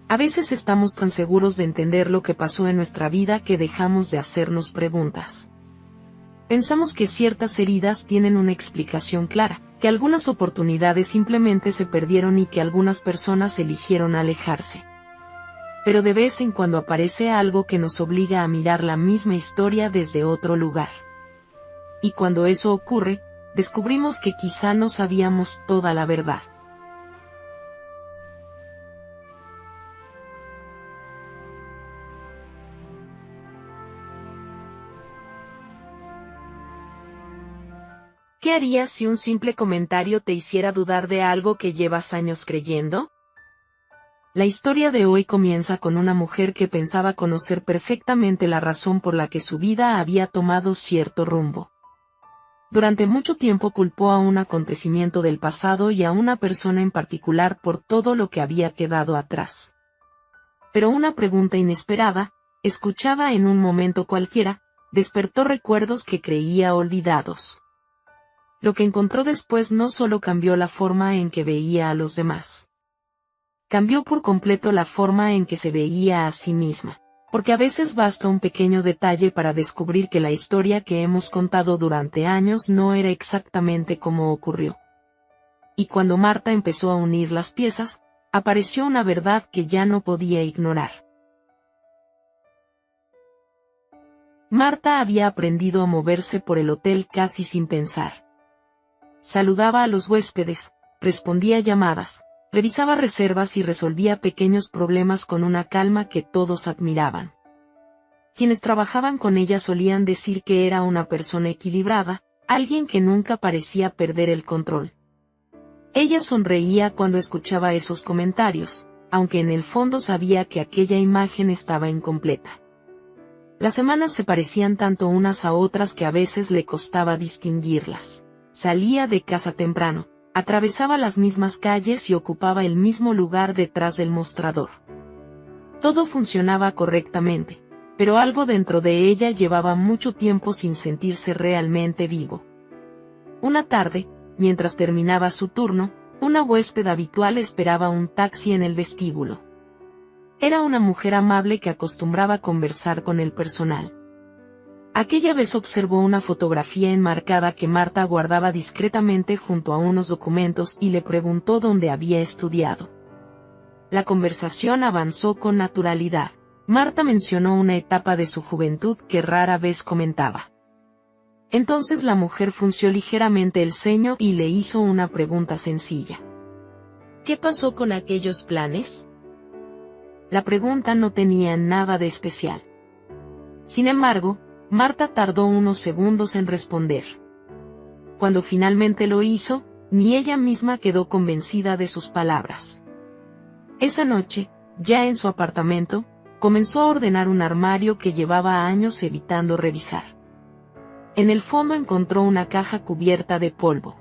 A veces estamos tan seguros de entender lo que pasó en nuestra vida que dejamos de hacernos preguntas. Pensamos que ciertas heridas tienen una explicación clara, que algunas oportunidades simplemente se perdieron y que algunas personas eligieron alejarse. Pero de vez en cuando aparece algo que nos obliga a mirar la misma historia desde otro lugar. Y cuando eso ocurre, descubrimos que quizá no sabíamos toda la verdad. ¿Qué harías si un simple comentario te hiciera dudar de algo que llevas años creyendo? La historia de hoy comienza con una mujer que pensaba conocer perfectamente la razón por la que su vida había tomado cierto rumbo. Durante mucho tiempo culpó a un acontecimiento del pasado y a una persona en particular por todo lo que había quedado atrás. Pero una pregunta inesperada, escuchada en un momento cualquiera, despertó recuerdos que creía olvidados. Lo que encontró después no solo cambió la forma en que veía a los demás. Cambió por completo la forma en que se veía a sí misma, porque a veces basta un pequeño detalle para descubrir que la historia que hemos contado durante años no era exactamente como ocurrió. Y cuando Marta empezó a unir las piezas, apareció una verdad que ya no podía ignorar. Marta había aprendido a moverse por el hotel casi sin pensar. Saludaba a los huéspedes, respondía llamadas, revisaba reservas y resolvía pequeños problemas con una calma que todos admiraban. Quienes trabajaban con ella solían decir que era una persona equilibrada, alguien que nunca parecía perder el control. Ella sonreía cuando escuchaba esos comentarios, aunque en el fondo sabía que aquella imagen estaba incompleta. Las semanas se parecían tanto unas a otras que a veces le costaba distinguirlas. Salía de casa temprano, atravesaba las mismas calles y ocupaba el mismo lugar detrás del mostrador. Todo funcionaba correctamente, pero algo dentro de ella llevaba mucho tiempo sin sentirse realmente vivo. Una tarde, mientras terminaba su turno, una huésped habitual esperaba un taxi en el vestíbulo. Era una mujer amable que acostumbraba a conversar con el personal. Aquella vez observó una fotografía enmarcada que Marta guardaba discretamente junto a unos documentos y le preguntó dónde había estudiado. La conversación avanzó con naturalidad. Marta mencionó una etapa de su juventud que rara vez comentaba. Entonces la mujer frunció ligeramente el ceño y le hizo una pregunta sencilla. ¿Qué pasó con aquellos planes? La pregunta no tenía nada de especial. Sin embargo, Marta tardó unos segundos en responder. Cuando finalmente lo hizo, ni ella misma quedó convencida de sus palabras. Esa noche, ya en su apartamento, comenzó a ordenar un armario que llevaba años evitando revisar. En el fondo encontró una caja cubierta de polvo.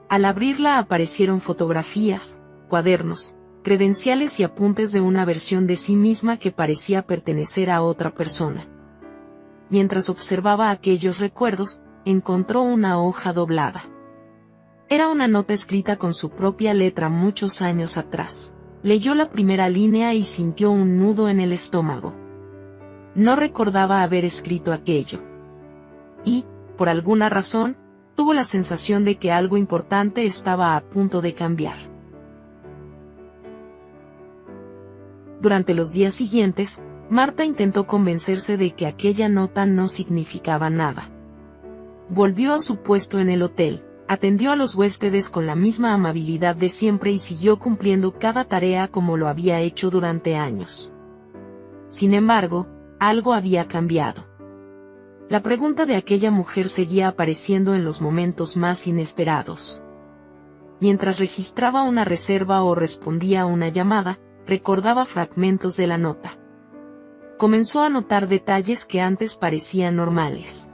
Al abrirla aparecieron fotografías, cuadernos, credenciales y apuntes de una versión de sí misma que parecía pertenecer a otra persona. Mientras observaba aquellos recuerdos, encontró una hoja doblada. Era una nota escrita con su propia letra muchos años atrás. Leyó la primera línea y sintió un nudo en el estómago. No recordaba haber escrito aquello. Y, por alguna razón, tuvo la sensación de que algo importante estaba a punto de cambiar. Durante los días siguientes, Marta intentó convencerse de que aquella nota no significaba nada. Volvió a su puesto en el hotel, atendió a los huéspedes con la misma amabilidad de siempre y siguió cumpliendo cada tarea como lo había hecho durante años. Sin embargo, algo había cambiado. La pregunta de aquella mujer seguía apareciendo en los momentos más inesperados. Mientras registraba una reserva o respondía a una llamada, recordaba fragmentos de la nota. Comenzó a notar detalles que antes parecían normales.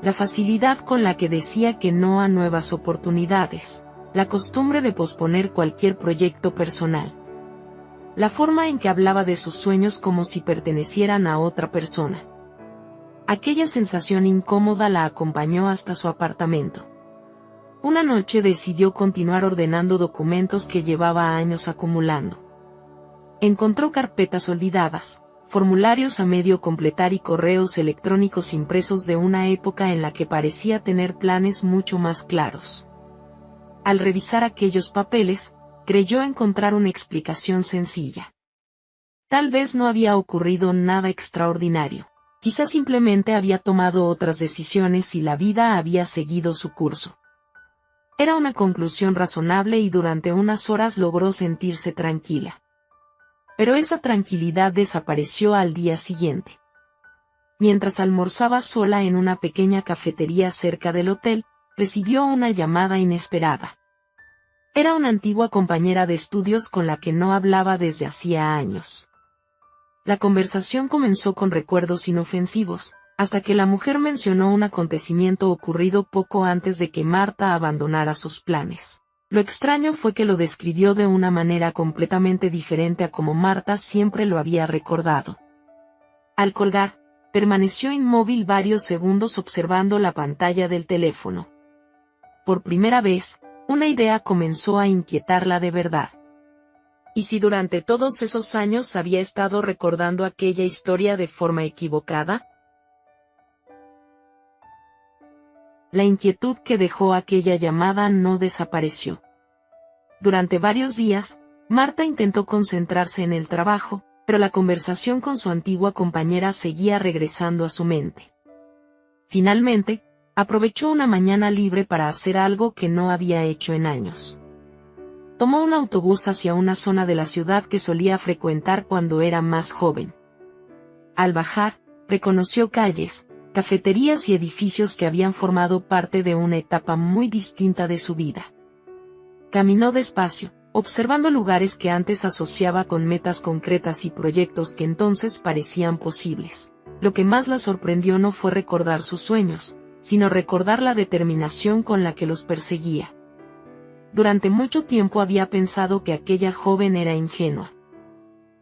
La facilidad con la que decía que no a nuevas oportunidades, la costumbre de posponer cualquier proyecto personal. La forma en que hablaba de sus sueños como si pertenecieran a otra persona. Aquella sensación incómoda la acompañó hasta su apartamento. Una noche decidió continuar ordenando documentos que llevaba años acumulando. Encontró carpetas olvidadas, formularios a medio completar y correos electrónicos impresos de una época en la que parecía tener planes mucho más claros. Al revisar aquellos papeles, creyó encontrar una explicación sencilla. Tal vez no había ocurrido nada extraordinario. Quizás simplemente había tomado otras decisiones y la vida había seguido su curso. Era una conclusión razonable y durante unas horas logró sentirse tranquila. Pero esa tranquilidad desapareció al día siguiente. Mientras almorzaba sola en una pequeña cafetería cerca del hotel, recibió una llamada inesperada. Era una antigua compañera de estudios con la que no hablaba desde hacía años. La conversación comenzó con recuerdos inofensivos, hasta que la mujer mencionó un acontecimiento ocurrido poco antes de que Marta abandonara sus planes. Lo extraño fue que lo describió de una manera completamente diferente a como Marta siempre lo había recordado. Al colgar, permaneció inmóvil varios segundos observando la pantalla del teléfono. Por primera vez, una idea comenzó a inquietarla de verdad. ¿Y si durante todos esos años había estado recordando aquella historia de forma equivocada? La inquietud que dejó aquella llamada no desapareció. Durante varios días, Marta intentó concentrarse en el trabajo, pero la conversación con su antigua compañera seguía regresando a su mente. Finalmente, aprovechó una mañana libre para hacer algo que no había hecho en años. Tomó un autobús hacia una zona de la ciudad que solía frecuentar cuando era más joven. Al bajar, reconoció calles, cafeterías y edificios que habían formado parte de una etapa muy distinta de su vida. Caminó despacio, observando lugares que antes asociaba con metas concretas y proyectos que entonces parecían posibles. Lo que más la sorprendió no fue recordar sus sueños, sino recordar la determinación con la que los perseguía. Durante mucho tiempo había pensado que aquella joven era ingenua.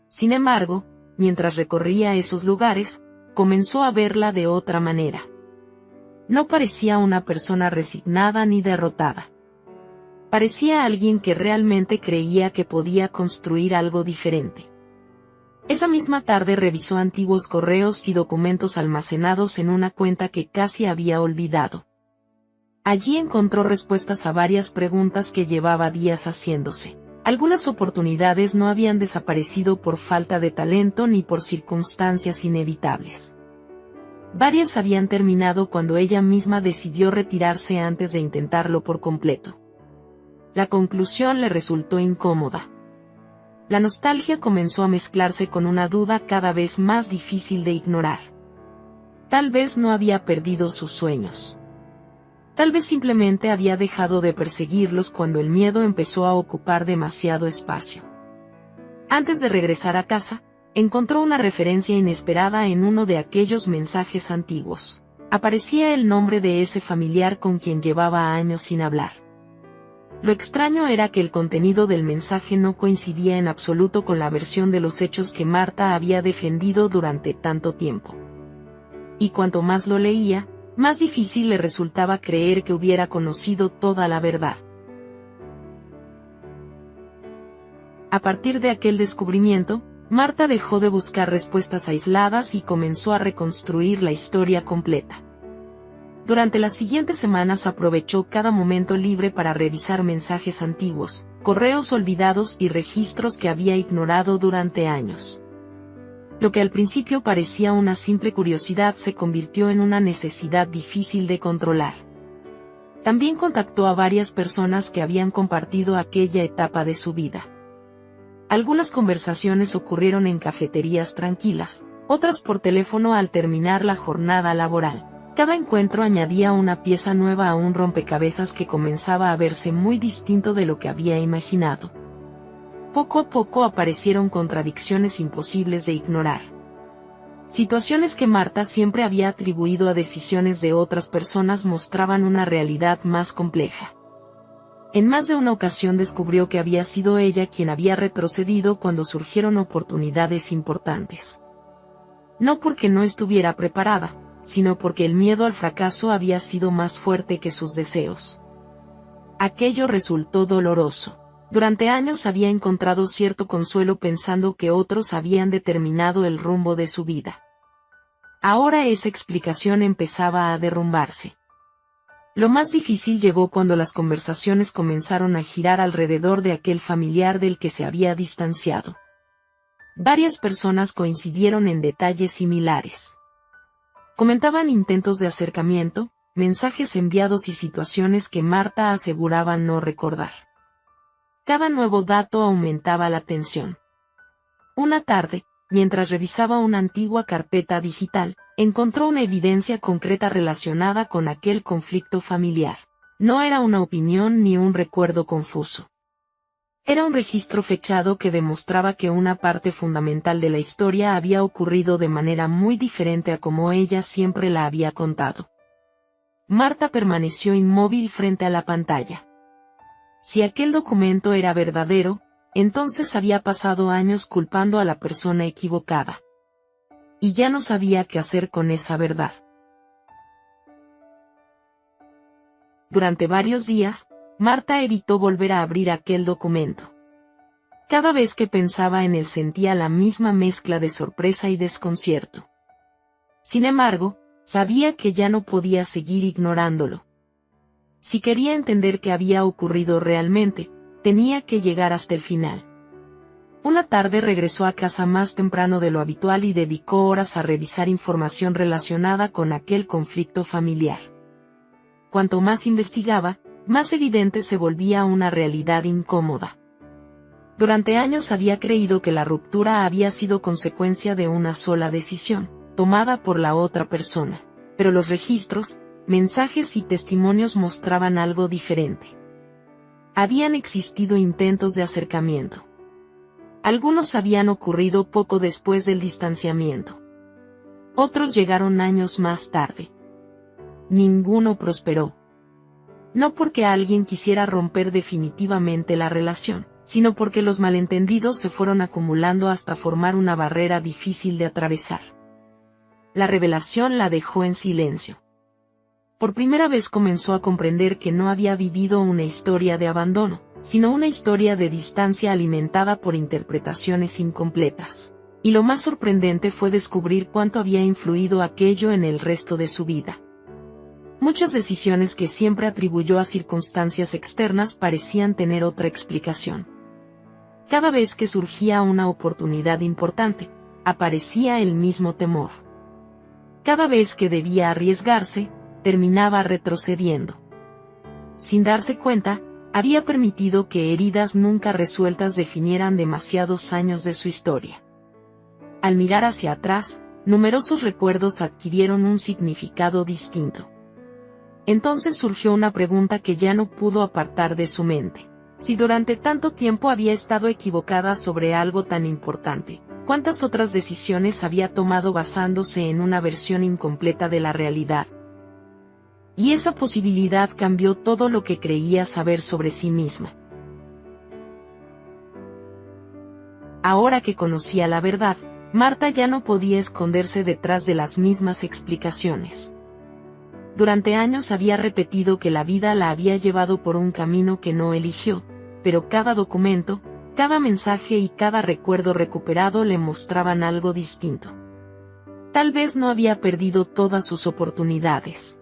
Sin embargo, mientras recorría esos lugares, comenzó a verla de otra manera. No parecía una persona resignada ni derrotada. Parecía alguien que realmente creía que podía construir algo diferente. Esa misma tarde revisó antiguos correos y documentos almacenados en una cuenta que casi había olvidado. Allí encontró respuestas a varias preguntas que llevaba días haciéndose. Algunas oportunidades no habían desaparecido por falta de talento ni por circunstancias inevitables. Varias habían terminado cuando ella misma decidió retirarse antes de intentarlo por completo. La conclusión le resultó incómoda. La nostalgia comenzó a mezclarse con una duda cada vez más difícil de ignorar. Tal vez no había perdido sus sueños. Tal vez simplemente había dejado de perseguirlos cuando el miedo empezó a ocupar demasiado espacio. Antes de regresar a casa, encontró una referencia inesperada en uno de aquellos mensajes antiguos. Aparecía el nombre de ese familiar con quien llevaba años sin hablar. Lo extraño era que el contenido del mensaje no coincidía en absoluto con la versión de los hechos que Marta había defendido durante tanto tiempo. Y cuanto más lo leía, más difícil le resultaba creer que hubiera conocido toda la verdad. A partir de aquel descubrimiento, Marta dejó de buscar respuestas aisladas y comenzó a reconstruir la historia completa. Durante las siguientes semanas aprovechó cada momento libre para revisar mensajes antiguos, correos olvidados y registros que había ignorado durante años. Lo que al principio parecía una simple curiosidad se convirtió en una necesidad difícil de controlar. También contactó a varias personas que habían compartido aquella etapa de su vida. Algunas conversaciones ocurrieron en cafeterías tranquilas, otras por teléfono al terminar la jornada laboral. Cada encuentro añadía una pieza nueva a un rompecabezas que comenzaba a verse muy distinto de lo que había imaginado. Poco a poco aparecieron contradicciones imposibles de ignorar. Situaciones que Marta siempre había atribuido a decisiones de otras personas mostraban una realidad más compleja. En más de una ocasión descubrió que había sido ella quien había retrocedido cuando surgieron oportunidades importantes. No porque no estuviera preparada, sino porque el miedo al fracaso había sido más fuerte que sus deseos. Aquello resultó doloroso. Durante años había encontrado cierto consuelo pensando que otros habían determinado el rumbo de su vida. Ahora esa explicación empezaba a derrumbarse. Lo más difícil llegó cuando las conversaciones comenzaron a girar alrededor de aquel familiar del que se había distanciado. Varias personas coincidieron en detalles similares. Comentaban intentos de acercamiento, mensajes enviados y situaciones que Marta aseguraba no recordar. Cada nuevo dato aumentaba la tensión. Una tarde, mientras revisaba una antigua carpeta digital, encontró una evidencia concreta relacionada con aquel conflicto familiar. No era una opinión ni un recuerdo confuso. Era un registro fechado que demostraba que una parte fundamental de la historia había ocurrido de manera muy diferente a como ella siempre la había contado. Marta permaneció inmóvil frente a la pantalla. Si aquel documento era verdadero, entonces había pasado años culpando a la persona equivocada. Y ya no sabía qué hacer con esa verdad. Durante varios días, Marta evitó volver a abrir aquel documento. Cada vez que pensaba en él sentía la misma mezcla de sorpresa y desconcierto. Sin embargo, sabía que ya no podía seguir ignorándolo. Si quería entender qué había ocurrido realmente, tenía que llegar hasta el final. Una tarde regresó a casa más temprano de lo habitual y dedicó horas a revisar información relacionada con aquel conflicto familiar. Cuanto más investigaba, más evidente se volvía una realidad incómoda. Durante años había creído que la ruptura había sido consecuencia de una sola decisión, tomada por la otra persona, pero los registros, mensajes y testimonios mostraban algo diferente. Habían existido intentos de acercamiento. Algunos habían ocurrido poco después del distanciamiento. Otros llegaron años más tarde. Ninguno prosperó. No porque alguien quisiera romper definitivamente la relación, sino porque los malentendidos se fueron acumulando hasta formar una barrera difícil de atravesar. La revelación la dejó en silencio. Por primera vez comenzó a comprender que no había vivido una historia de abandono, sino una historia de distancia alimentada por interpretaciones incompletas. Y lo más sorprendente fue descubrir cuánto había influido aquello en el resto de su vida. Muchas decisiones que siempre atribuyó a circunstancias externas parecían tener otra explicación. Cada vez que surgía una oportunidad importante, aparecía el mismo temor. Cada vez que debía arriesgarse, terminaba retrocediendo. Sin darse cuenta, había permitido que heridas nunca resueltas definieran demasiados años de su historia. Al mirar hacia atrás, numerosos recuerdos adquirieron un significado distinto. Entonces surgió una pregunta que ya no pudo apartar de su mente. Si durante tanto tiempo había estado equivocada sobre algo tan importante, ¿cuántas otras decisiones había tomado basándose en una versión incompleta de la realidad? Y esa posibilidad cambió todo lo que creía saber sobre sí misma. Ahora que conocía la verdad, Marta ya no podía esconderse detrás de las mismas explicaciones. Durante años había repetido que la vida la había llevado por un camino que no eligió, pero cada documento, cada mensaje y cada recuerdo recuperado le mostraban algo distinto. Tal vez no había perdido todas sus oportunidades.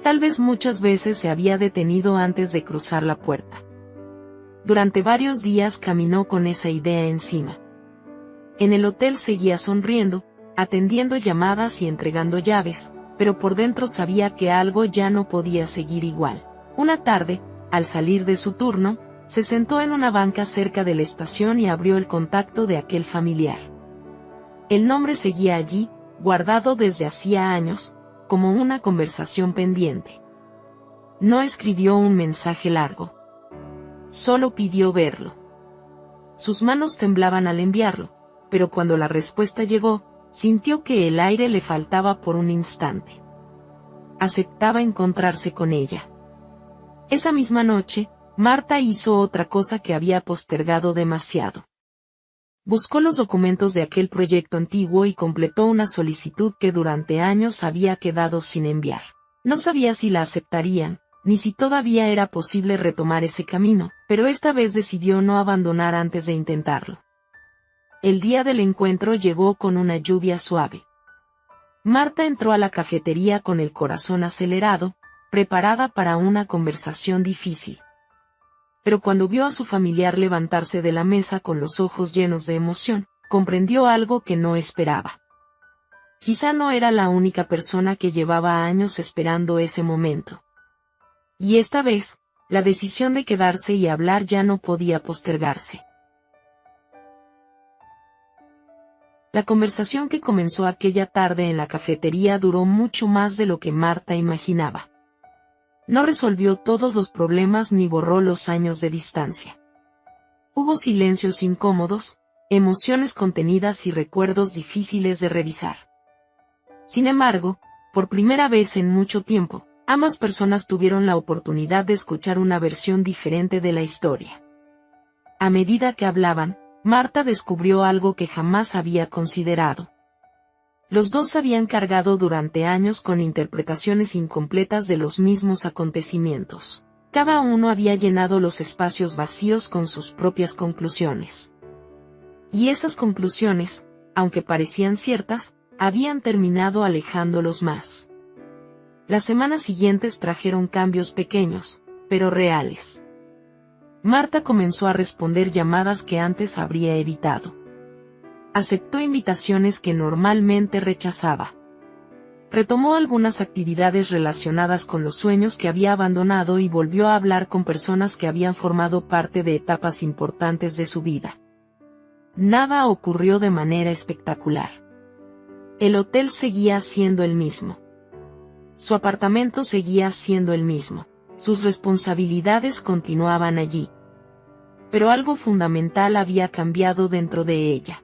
Tal vez muchas veces se había detenido antes de cruzar la puerta. Durante varios días caminó con esa idea encima. En el hotel seguía sonriendo, atendiendo llamadas y entregando llaves, pero por dentro sabía que algo ya no podía seguir igual. Una tarde, al salir de su turno, se sentó en una banca cerca de la estación y abrió el contacto de aquel familiar. El nombre seguía allí, guardado desde hacía años, como una conversación pendiente. No escribió un mensaje largo. Solo pidió verlo. Sus manos temblaban al enviarlo, pero cuando la respuesta llegó, sintió que el aire le faltaba por un instante. Aceptaba encontrarse con ella. Esa misma noche, Marta hizo otra cosa que había postergado demasiado. Buscó los documentos de aquel proyecto antiguo y completó una solicitud que durante años había quedado sin enviar. No sabía si la aceptarían, ni si todavía era posible retomar ese camino, pero esta vez decidió no abandonar antes de intentarlo. El día del encuentro llegó con una lluvia suave. Marta entró a la cafetería con el corazón acelerado, preparada para una conversación difícil. Pero cuando vio a su familiar levantarse de la mesa con los ojos llenos de emoción, comprendió algo que no esperaba. Quizá no era la única persona que llevaba años esperando ese momento. Y esta vez, la decisión de quedarse y hablar ya no podía postergarse. La conversación que comenzó aquella tarde en la cafetería duró mucho más de lo que Marta imaginaba. No resolvió todos los problemas ni borró los años de distancia. Hubo silencios incómodos, emociones contenidas y recuerdos difíciles de revisar. Sin embargo, por primera vez en mucho tiempo, ambas personas tuvieron la oportunidad de escuchar una versión diferente de la historia. A medida que hablaban, Marta descubrió algo que jamás había considerado. Los dos habían cargado durante años con interpretaciones incompletas de los mismos acontecimientos. Cada uno había llenado los espacios vacíos con sus propias conclusiones. Y esas conclusiones, aunque parecían ciertas, habían terminado alejándolos más. Las semanas siguientes trajeron cambios pequeños, pero reales. Marta comenzó a responder llamadas que antes habría evitado. Aceptó invitaciones que normalmente rechazaba. Retomó algunas actividades relacionadas con los sueños que había abandonado y volvió a hablar con personas que habían formado parte de etapas importantes de su vida. Nada ocurrió de manera espectacular. El hotel seguía siendo el mismo. Su apartamento seguía siendo el mismo. Sus responsabilidades continuaban allí. Pero algo fundamental había cambiado dentro de ella.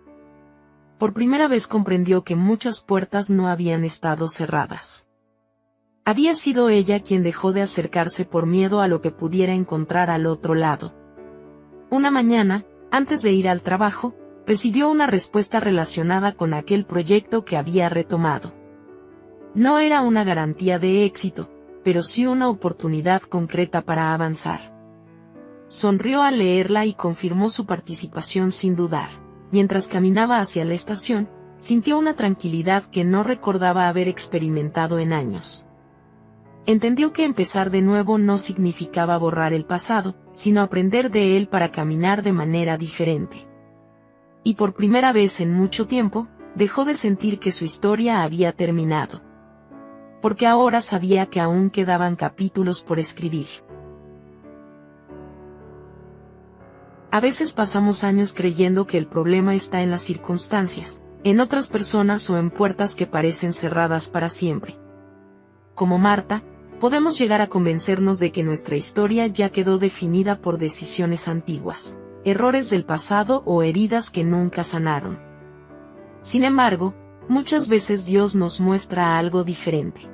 Por primera vez comprendió que muchas puertas no habían estado cerradas. Había sido ella quien dejó de acercarse por miedo a lo que pudiera encontrar al otro lado. Una mañana, antes de ir al trabajo, recibió una respuesta relacionada con aquel proyecto que había retomado. No era una garantía de éxito, pero sí una oportunidad concreta para avanzar. Sonrió al leerla y confirmó su participación sin dudar. Mientras caminaba hacia la estación, sintió una tranquilidad que no recordaba haber experimentado en años. Entendió que empezar de nuevo no significaba borrar el pasado, sino aprender de él para caminar de manera diferente. Y por primera vez en mucho tiempo, dejó de sentir que su historia había terminado. Porque ahora sabía que aún quedaban capítulos por escribir. A veces pasamos años creyendo que el problema está en las circunstancias, en otras personas o en puertas que parecen cerradas para siempre. Como Marta, podemos llegar a convencernos de que nuestra historia ya quedó definida por decisiones antiguas, errores del pasado o heridas que nunca sanaron. Sin embargo, muchas veces Dios nos muestra algo diferente.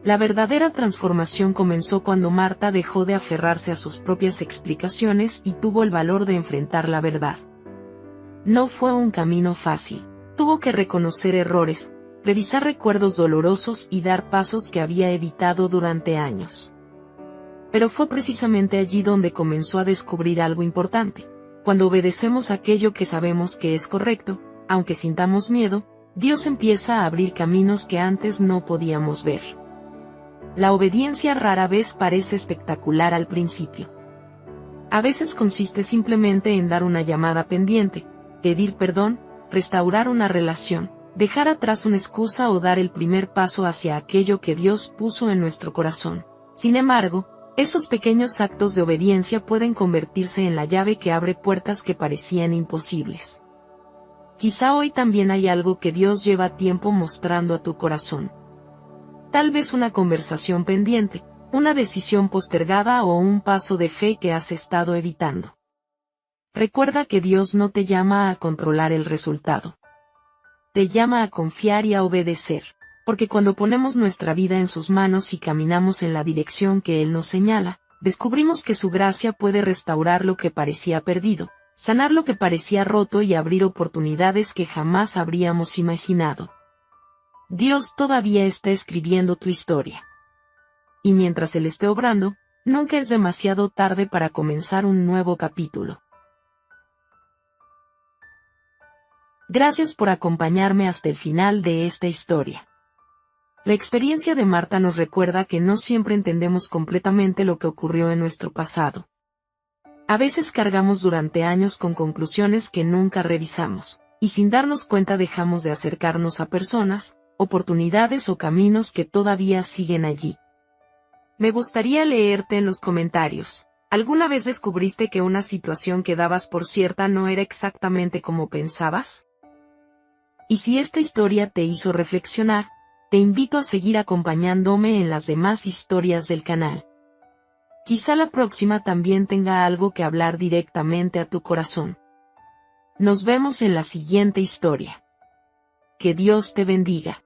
La verdadera transformación comenzó cuando Marta dejó de aferrarse a sus propias explicaciones y tuvo el valor de enfrentar la verdad. No fue un camino fácil. Tuvo que reconocer errores, revisar recuerdos dolorosos y dar pasos que había evitado durante años. Pero fue precisamente allí donde comenzó a descubrir algo importante. Cuando obedecemos aquello que sabemos que es correcto, aunque sintamos miedo, Dios empieza a abrir caminos que antes no podíamos ver. La obediencia rara vez parece espectacular al principio. A veces consiste simplemente en dar una llamada pendiente, pedir perdón, restaurar una relación, dejar atrás una excusa o dar el primer paso hacia aquello que Dios puso en nuestro corazón. Sin embargo, esos pequeños actos de obediencia pueden convertirse en la llave que abre puertas que parecían imposibles. Quizá hoy también hay algo que Dios lleva tiempo mostrando a tu corazón. Tal vez una conversación pendiente, una decisión postergada o un paso de fe que has estado evitando. Recuerda que Dios no te llama a controlar el resultado. Te llama a confiar y a obedecer, porque cuando ponemos nuestra vida en sus manos y caminamos en la dirección que Él nos señala, descubrimos que su gracia puede restaurar lo que parecía perdido, sanar lo que parecía roto y abrir oportunidades que jamás habríamos imaginado. Dios todavía está escribiendo tu historia. y mientras Él esté obrando, nunca es demasiado tarde para comenzar un nuevo capítulo. Gracias por acompañarme hasta el final de esta historia. La experiencia de Marta nos recuerda que no siempre entendemos completamente lo que ocurrió en nuestro pasado. A veces cargamos durante años con conclusiones que nunca revisamos, y sin darnos cuenta dejamos de acercarnos a personas, oportunidades o caminos que todavía siguen allí. Me gustaría leerte en los comentarios. ¿Alguna vez descubriste que una situación que dabas por cierta no era exactamente como pensabas? Y si esta historia te hizo reflexionar, te invito a seguir acompañándome en las demás historias del canal. Quizá la próxima también tenga algo que hablar directamente a tu corazón. Nos vemos en la siguiente historia. Que Dios te bendiga.